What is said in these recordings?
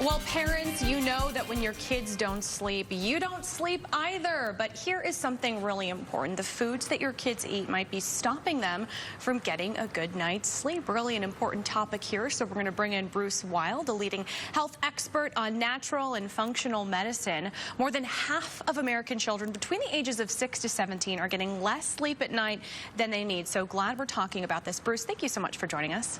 Well, parents, you know that when your kids don't sleep, you don't sleep either. But here is something really important. The foods that your kids eat might be stopping them from getting a good night's sleep. Really an important topic here. So we're going to bring in Bryce Wylde, a leading health expert on natural and functional medicine. More than half of American children between the ages of 6 to 17 are getting less sleep at night than they need. So glad we're talking about this. Bryce, thank you so much for joining us.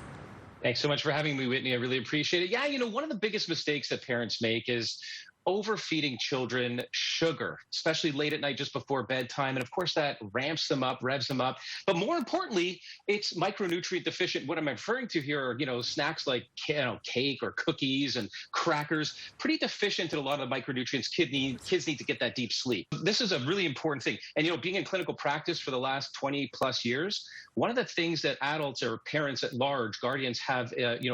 Thanks so much for having me, Whitney. I really appreciate it. Yeah, one of the biggest mistakes that parents make is overfeeding children sugar, especially late at night just before bedtime. And of course, that ramps them up, revs them up. But more importantly, it's micronutrient deficient. What I'm referring to here are, snacks like cake or cookies and crackers, pretty deficient in a lot of the micronutrients kids need to get that deep sleep. This is a really important thing. And, being in clinical practice for the last 20 plus years, one of the things that adults or parents at large, guardians have,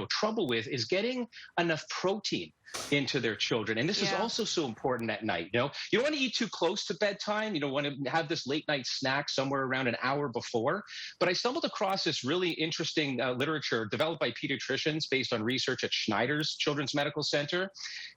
trouble with is getting enough protein into their children. And this is also so important at night. You don't want to eat too close to bedtime. You don't want to have this late night snack somewhere around an hour before. But I stumbled across this really interesting literature developed by pediatricians based on research at Schneider's Children's Medical Center.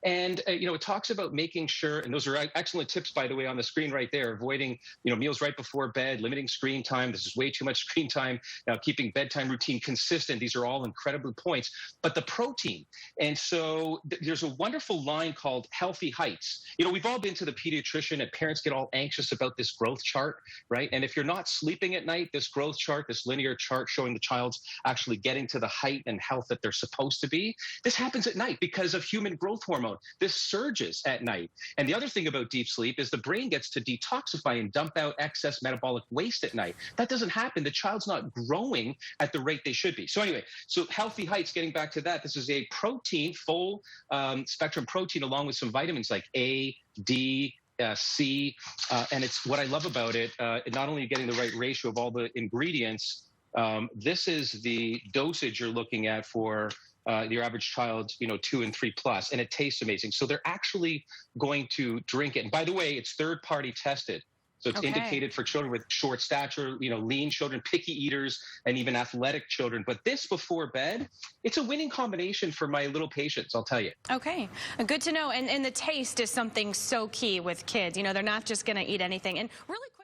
And, it talks about making sure, and those are excellent tips, by the way, on the screen right there, avoiding, meals right before bed, limiting screen time. This is way too much screen time. Keeping bedtime routine consistent. These are all incredible points. But the protein. And so there's a wonderful line called Healthy Heights. We've all been to the pediatrician and parents get all anxious about this growth chart, right? And if you're not sleeping at night, this growth chart, this linear chart showing the child's actually getting to the height and health that they're supposed to be, this happens at night because of human growth hormone. This surges at night. And the other thing about deep sleep is the brain gets to detoxify and dump out excess metabolic waste at night. That doesn't happen. The child's not growing at the rate they should be. So anyway, Healthy Heights, getting back to that, this is a protein, full spectrum protein along with some vitamins like A, D, C, and it's what I love about it. Not only getting the right ratio of all the ingredients, this is the dosage you're looking at for your average child, 2 and 3 plus, and it tastes amazing. So they're actually going to drink it. And by the way, it's third-party tested. So it's indicated for children with short stature, lean children, picky eaters, and even athletic children. But this before bed, it's a winning combination for my little patients, I'll tell you. Okay, good to know. And the taste is something so key with kids. They're not just going to eat anything. And really quick.